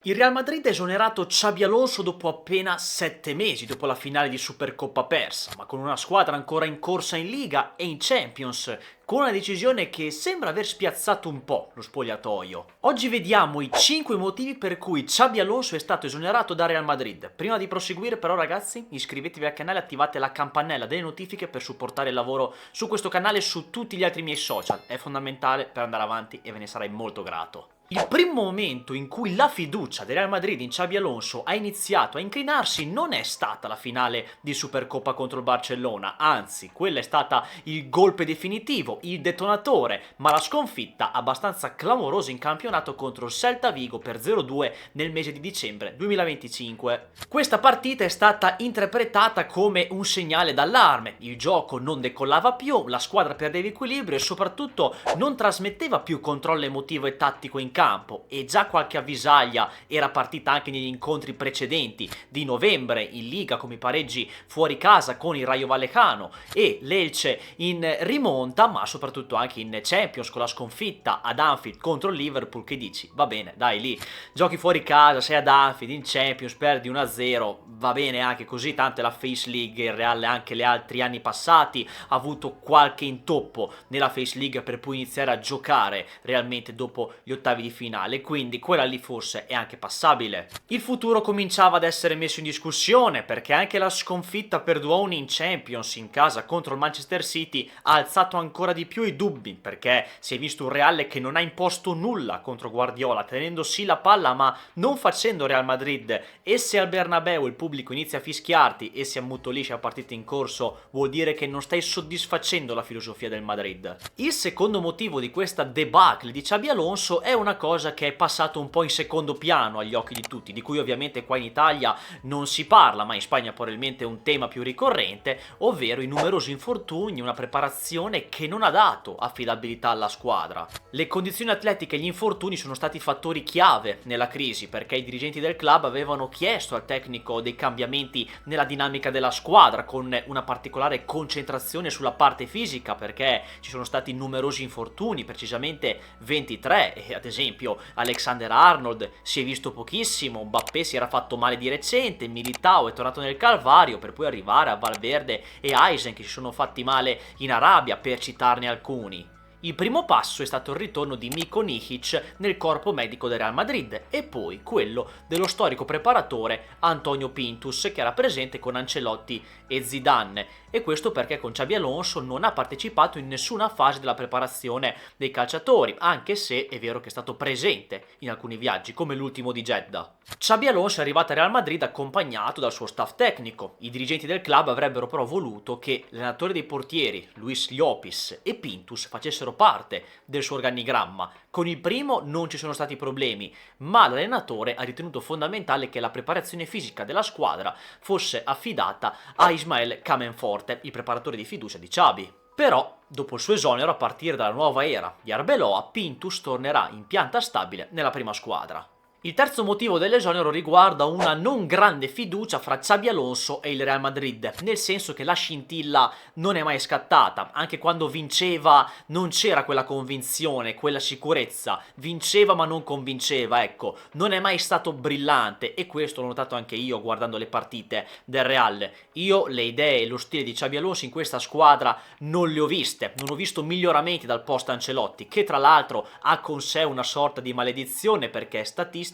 Il Real Madrid ha esonerato Xabi Alonso dopo appena 7 mesi, dopo la finale di Supercoppa persa, ma con una squadra ancora in corsa in Liga e in Champions, con una decisione che sembra aver spiazzato un po' lo spogliatoio. Oggi vediamo i 5 motivi per cui Xabi Alonso è stato esonerato da Real Madrid. Prima di proseguire però ragazzi, iscrivetevi al canale e attivate la campanella delle notifiche per supportare il lavoro su questo canale e su tutti gli altri miei social. È fondamentale per andare avanti e ve ne sarei molto grato. Il primo momento in cui la fiducia del Real Madrid in Xabi Alonso ha iniziato a inclinarsi non è stata la finale di Supercoppa contro il Barcellona, anzi, quella è stata il golpe definitivo, il detonatore, ma la sconfitta abbastanza clamorosa in campionato contro il Celta Vigo per 0-2 nel mese di dicembre 2025. Questa partita è stata interpretata come un segnale d'allarme, il gioco non decollava più, la squadra perdeva equilibrio e soprattutto non trasmetteva più controllo emotivo e tattico in campo, e già qualche avvisaglia era partita anche negli incontri precedenti di novembre in Liga, come i pareggi fuori casa con il Rayo Vallecano e l'Elche in rimonta, ma soprattutto anche in Champions con la sconfitta ad Anfield contro il Liverpool, che dici va bene dai, lì giochi fuori casa, sei ad Anfield in Champions, perdi 1-0, va bene anche così, tanto è la Face League, il Real anche gli altri anni passati ha avuto qualche intoppo nella Face League per poi iniziare a giocare realmente dopo gli ottavi di finale, quindi quella lì forse è anche passabile. Il futuro cominciava ad essere messo in discussione perché anche la sconfitta per 2-1 in Champions in casa contro il Manchester City ha alzato ancora di più i dubbi, perché si è visto un Real che non ha imposto nulla contro Guardiola, tenendo sì la palla ma non facendo Real Madrid, e se al Bernabeu il pubblico inizia a fischiarti e si ammutolisce a partita in corso vuol dire che non stai soddisfacendo la filosofia del Madrid. Il secondo motivo di questa debacle di Xabi Alonso è una cosa che è passato un po' in secondo piano agli occhi di tutti, di cui ovviamente qua in Italia non si parla, ma in Spagna probabilmente è un tema più ricorrente, ovvero i numerosi infortuni, una preparazione che non ha dato affidabilità alla squadra. Le condizioni atletiche e gli infortuni sono stati fattori chiave nella crisi, perché i dirigenti del club avevano chiesto al tecnico dei cambiamenti nella dinamica della squadra, con una particolare concentrazione sulla parte fisica, perché ci sono stati numerosi infortuni, precisamente 23, e ad esempio Alexander-Arnold si è visto pochissimo, Mbappé si era fatto male di recente, Militao è tornato nel calvario, per poi arrivare a Valverde e Eisen che si sono fatti male in Arabia, per citarne alcuni. Il primo passo è stato il ritorno di Niko Nikic nel corpo medico del Real Madrid e poi quello dello storico preparatore Antonio Pintus, che era presente con Ancelotti e Zidane, e questo perché con Xabi Alonso non ha partecipato in nessuna fase della preparazione dei calciatori, anche se è vero che è stato presente in alcuni viaggi come l'ultimo di Jeddah. Xabi Alonso è arrivato al Real Madrid accompagnato dal suo staff tecnico. I dirigenti del club avrebbero però voluto che l'allenatore dei portieri Luis Llopis e Pintus facessero parte del suo organigramma. Con il primo non ci sono stati problemi, ma l'allenatore ha ritenuto fondamentale che la preparazione fisica della squadra fosse affidata a Ismael Kamenforte, il preparatore di fiducia di Xabi. Però, dopo il suo esonero a partire dalla nuova era di Arbeloa, Pintus tornerà in pianta stabile nella prima squadra. Il terzo motivo dell'esonero riguarda una non grande fiducia fra Xabi Alonso e il Real Madrid, nel senso che la scintilla non è mai scattata, anche quando vinceva non c'era quella convinzione, quella sicurezza, vinceva ma non convinceva, ecco, non è mai stato brillante, e questo l'ho notato anche io guardando le partite del Real. Io le idee e lo stile di Xabi Alonso in questa squadra non le ho viste, non ho visto miglioramenti dal post Ancelotti, che tra l'altro ha con sé una sorta di maledizione perché è statistico,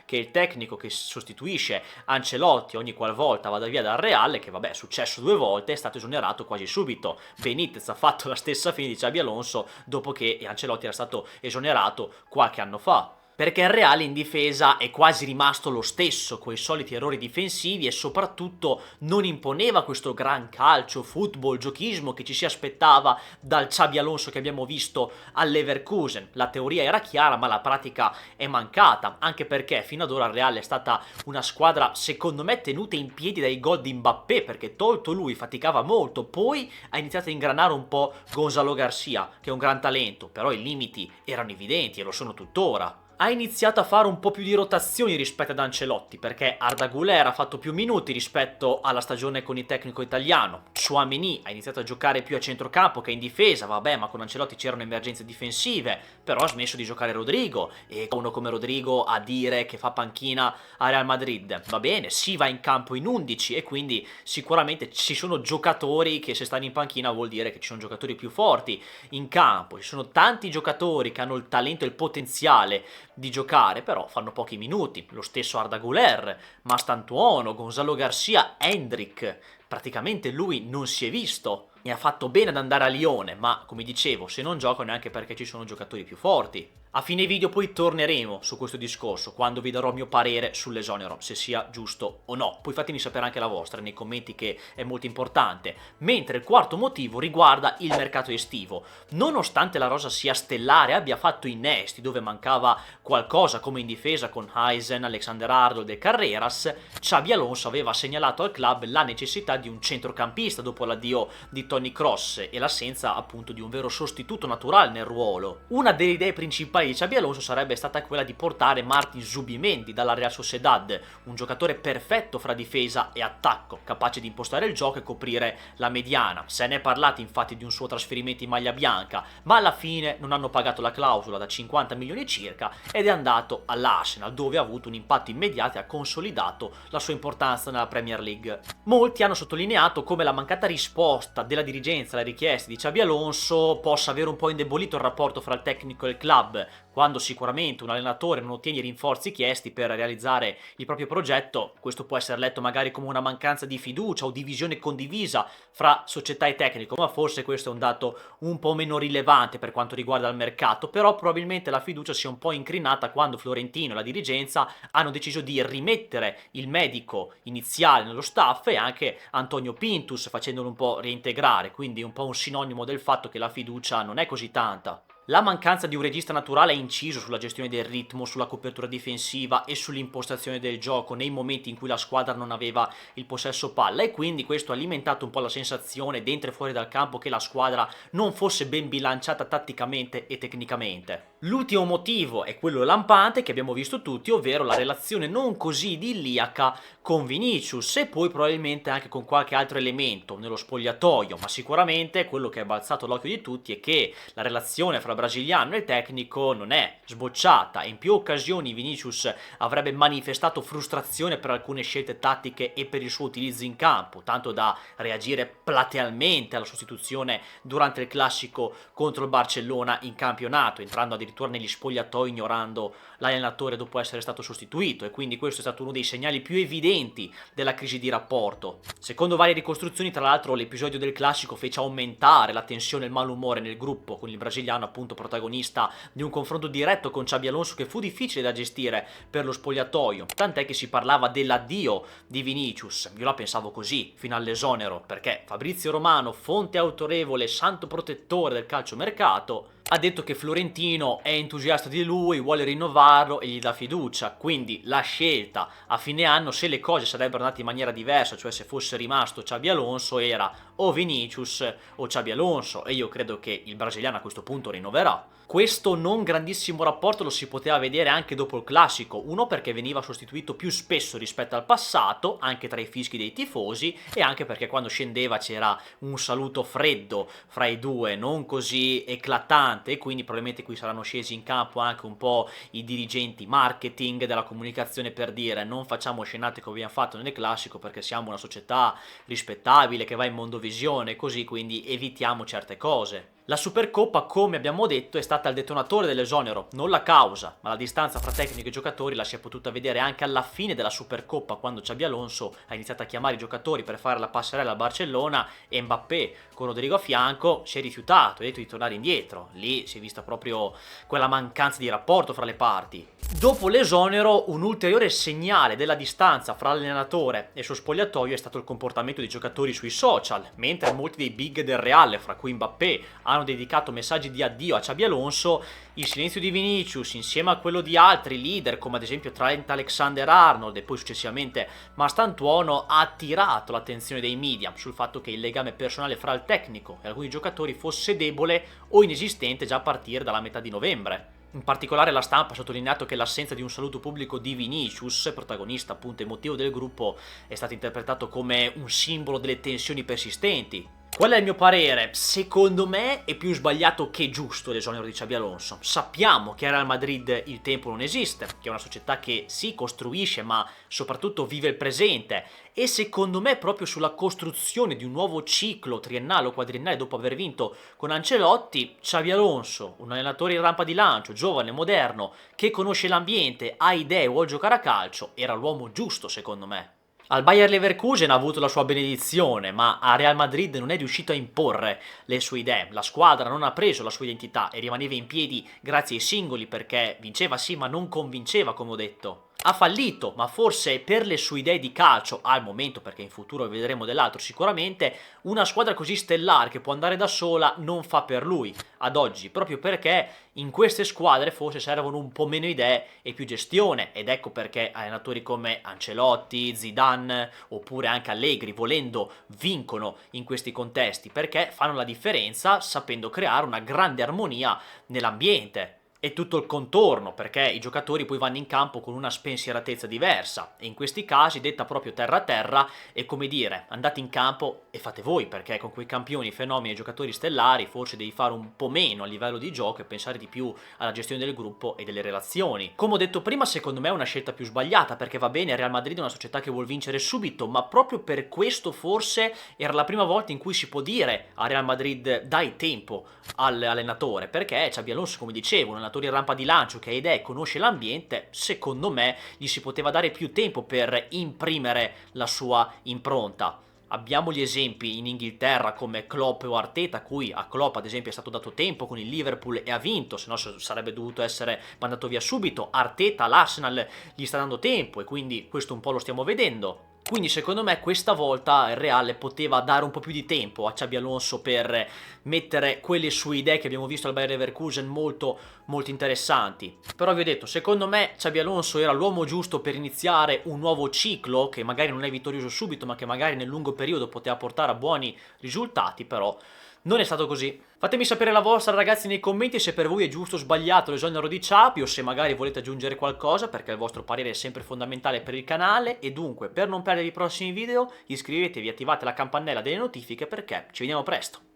che il tecnico che sostituisce Ancelotti ogni qualvolta vada via dal Real, che vabbè è successo 2 volte, è stato esonerato quasi subito. Benitez ha fatto la stessa fine di Xabi Alonso dopo che Ancelotti era stato esonerato qualche anno fa. Perché il Real in difesa è quasi rimasto lo stesso, coi soliti errori difensivi, e soprattutto non imponeva questo gran calcio, football, giochismo che ci si aspettava dal Xabi Alonso che abbiamo visto all'Leverkusen. La teoria era chiara ma la pratica è mancata, anche perché fino ad ora il Real è stata una squadra secondo me tenuta in piedi dai gol di Mbappé, perché tolto lui faticava molto, poi ha iniziato a ingranare un po' Gonzalo Garcia, che è un gran talento, però i limiti erano evidenti e lo sono tuttora. ha iniziato a fare un po' più di rotazioni rispetto ad Ancelotti, perché Arda Güler ha fatto più minuti rispetto alla stagione con il tecnico italiano. Tchouaméni ha iniziato a giocare più a centrocampo che in difesa, vabbè, ma con Ancelotti c'erano emergenze difensive, però ha smesso di giocare Rodrigo, e uno come Rodrigo a dire che fa panchina a Real Madrid, va bene, si va in campo in 11 e quindi sicuramente ci sono giocatori che se stanno in panchina vuol dire che ci sono giocatori più forti in campo, ci sono tanti giocatori che hanno il talento e il potenziale di giocare, però fanno pochi minuti. Lo stesso Arda Güler, Mastantuono, Gonzalo Garcia, Hendrik, praticamente lui non si è visto e ha fatto bene ad andare a Lione, ma come dicevo, se non giocano è anche perché ci sono giocatori più forti. A fine video poi torneremo su questo discorso, quando vi darò il mio parere sull'esonero, se sia giusto o no. Poi fatemi sapere anche la vostra nei commenti, che è molto importante. Mentre il quarto motivo riguarda il mercato estivo. Nonostante la rosa sia stellare, abbia fatto innesti dove mancava qualcosa come in difesa con Heisen, Alexander-Arnold e Carreras, Xabi Alonso aveva segnalato al club la necessità di un centrocampista dopo l'addio di Toni Kroos e l'assenza appunto di un vero sostituto naturale nel ruolo. Una delle idee principali di Xabi Alonso sarebbe stata quella di portare Martin Zubimendi dalla Real Sociedad, un giocatore perfetto fra difesa e attacco, capace di impostare il gioco e coprire la mediana. Se ne è parlato infatti di un suo trasferimento in maglia bianca, ma alla fine non hanno pagato la clausola da 50 milioni circa ed è andato all'Arsenal, dove ha avuto un impatto immediato e ha consolidato la sua importanza nella Premier League. Molti hanno sottolineato come la mancata risposta della dirigenza alle richieste di Xabi Alonso possa aver un po' indebolito il rapporto fra il tecnico e il club, quando sicuramente un allenatore non ottiene i rinforzi chiesti per realizzare il proprio progetto. Questo può essere letto magari come una mancanza di fiducia o di visione condivisa fra società e tecnico, ma forse questo è un dato un po' meno rilevante per quanto riguarda il mercato. Però probabilmente la fiducia si è un po' incrinata quando Florentino e la dirigenza hanno deciso di rimettere il medico iniziale nello staff e anche Antonio Pintus, facendolo un po' reintegrare, quindi un po' un sinonimo del fatto che la fiducia non è così tanta. La mancanza di un regista naturale ha inciso sulla gestione del ritmo, sulla copertura difensiva e sull'impostazione del gioco nei momenti in cui la squadra non aveva il possesso palla, e quindi questo ha alimentato un po' la sensazione dentro e fuori dal campo che la squadra non fosse ben bilanciata tatticamente e tecnicamente. L'ultimo motivo è quello lampante che abbiamo visto tutti, ovvero la relazione non così idilliaca con Vinicius e poi probabilmente anche con qualche altro elemento nello spogliatoio, ma sicuramente quello che è balzato all'occhio di tutti è che la relazione fra brasiliano e il tecnico non è sbocciata. In più occasioni Vinicius avrebbe manifestato frustrazione per alcune scelte tattiche e per il suo utilizzo in campo, tanto da reagire platealmente alla sostituzione durante il classico contro il Barcellona in campionato, entrando addirittura negli spogliatoi ignorando l'allenatore dopo essere stato sostituito, e quindi questo è stato uno dei segnali più evidenti della crisi di rapporto. Secondo varie ricostruzioni, tra l'altro, l'episodio del classico fece aumentare la tensione e il malumore nel gruppo, con il brasiliano appunto protagonista di un confronto diretto con Xabi Alonso che fu difficile da gestire per lo spogliatoio, tant'è che si parlava dell'addio di Vinicius. Io la pensavo così fino all'esonero, perché Fabrizio Romano, fonte autorevole, santo protettore del calciomercato, ha detto che Florentino è entusiasta di lui, vuole rinnovarlo e gli dà fiducia, quindi la scelta a fine anno, se le cose sarebbero andate in maniera diversa, cioè se fosse rimasto Xabi Alonso, era o Vinicius o Xabi Alonso, e io credo che il brasiliano a questo punto rinnoverà. Questo non grandissimo rapporto lo si poteva vedere anche dopo il classico, uno perché veniva sostituito più spesso rispetto al passato, anche tra i fischi dei tifosi, e anche perché quando scendeva c'era un saluto freddo fra i due, non così eclatante, e quindi probabilmente qui saranno scesi in campo anche un po' i dirigenti marketing della comunicazione per dire: non facciamo scenate come abbiamo fatto nel classico perché siamo una società rispettabile che va in mondovisione, così, quindi evitiamo certe cose. La Supercoppa, come abbiamo detto, è stata il detonatore dell'esonero, non la causa, ma la distanza fra tecnico e giocatori la si è potuta vedere anche alla fine della Supercoppa, quando Xabi Alonso ha iniziato a chiamare i giocatori per fare la passerella a Barcellona e Mbappé, con Rodrigo a fianco, si è rifiutato, ha detto di tornare indietro. Lì si è vista proprio quella mancanza di rapporto fra le parti. Dopo l'esonero, un ulteriore segnale della distanza fra l'allenatore e il suo spogliatoio è stato il comportamento dei giocatori sui social, mentre molti dei big del Real, fra cui Mbappé, hanno dedicato messaggi di addio a Xabi Alonso, il silenzio di Vinicius insieme a quello di altri leader come ad esempio Trent Alexander-Arnold e poi successivamente Mastantuono ha attirato l'attenzione dei media sul fatto che il legame personale fra il tecnico e alcuni giocatori fosse debole o inesistente già a partire dalla metà di novembre. In particolare la stampa ha sottolineato che l'assenza di un saluto pubblico di Vinicius, protagonista appunto emotivo del gruppo, è stato interpretato come un simbolo delle tensioni persistenti. Qual è il mio parere? Secondo me è più sbagliato che giusto l'esonero di Xabi Alonso. Sappiamo che a Real Madrid il tempo non esiste, che è una società che si costruisce ma soprattutto vive il presente, e secondo me proprio sulla costruzione di un nuovo ciclo triennale o quadriennale dopo aver vinto con Ancelotti, Xabi Alonso, un allenatore in rampa di lancio, giovane, moderno, che conosce l'ambiente, ha idee, vuole giocare a calcio, era l'uomo giusto secondo me. Al Bayer Leverkusen ha avuto la sua benedizione, ma a Real Madrid non è riuscito a imporre le sue idee. La squadra non ha preso la sua identità e rimaneva in piedi grazie ai singoli perché vinceva sì, ma non convinceva, come ho detto. Ha fallito, ma forse per le sue idee di calcio, al momento, perché in futuro vedremo dell'altro sicuramente, una squadra così stellare che può andare da sola non fa per lui, ad oggi, proprio perché in queste squadre forse servono un po' meno idee e più gestione, ed ecco perché allenatori come Ancelotti, Zidane, oppure anche Allegri, volendo, vincono in questi contesti, perché fanno la differenza sapendo creare una grande armonia nell'ambiente. E tutto il contorno, perché i giocatori poi vanno in campo con una spensieratezza diversa e in questi casi detta proprio terra a terra è come dire andate in campo e fate voi, perché con quei campioni, fenomeni e giocatori stellari forse devi fare un po' meno a livello di gioco e pensare di più alla gestione del gruppo e delle relazioni. Come ho detto prima, secondo me è una scelta più sbagliata, perché va bene, Real Madrid è una società che vuol vincere subito, ma proprio per questo forse era la prima volta in cui si può dire a Real Madrid dai tempo all'allenatore, perché Xabi Alonso, come dicevo, un allenatore in rampa di lancio che ha idee, conosce l'ambiente, secondo me gli si poteva dare più tempo per imprimere la sua impronta. Abbiamo gli esempi in Inghilterra come Klopp o Arteta, a cui a Klopp ad esempio è stato dato tempo con il Liverpool e ha vinto, se no sarebbe dovuto essere mandato via subito. Arteta all'Arsenal gli sta dando tempo e quindi questo un po' lo stiamo vedendo. Quindi secondo me questa volta il Real poteva dare un po' più di tempo a Xabi Alonso per mettere quelle sue idee che abbiamo visto al Bayer Leverkusen molto interessanti. Però vi ho detto, secondo me Xabi Alonso era l'uomo giusto per iniziare un nuovo ciclo che magari non è vittorioso subito ma che magari nel lungo periodo poteva portare a buoni risultati, però non è stato così. Fatemi sapere la vostra ragazzi nei commenti se per voi è giusto o sbagliato l'esonero di Xabi o se magari volete aggiungere qualcosa, perché il vostro parere è sempre fondamentale per il canale. E dunque, per non perdere i prossimi video iscrivetevi e attivate la campanella delle notifiche perché ci vediamo presto.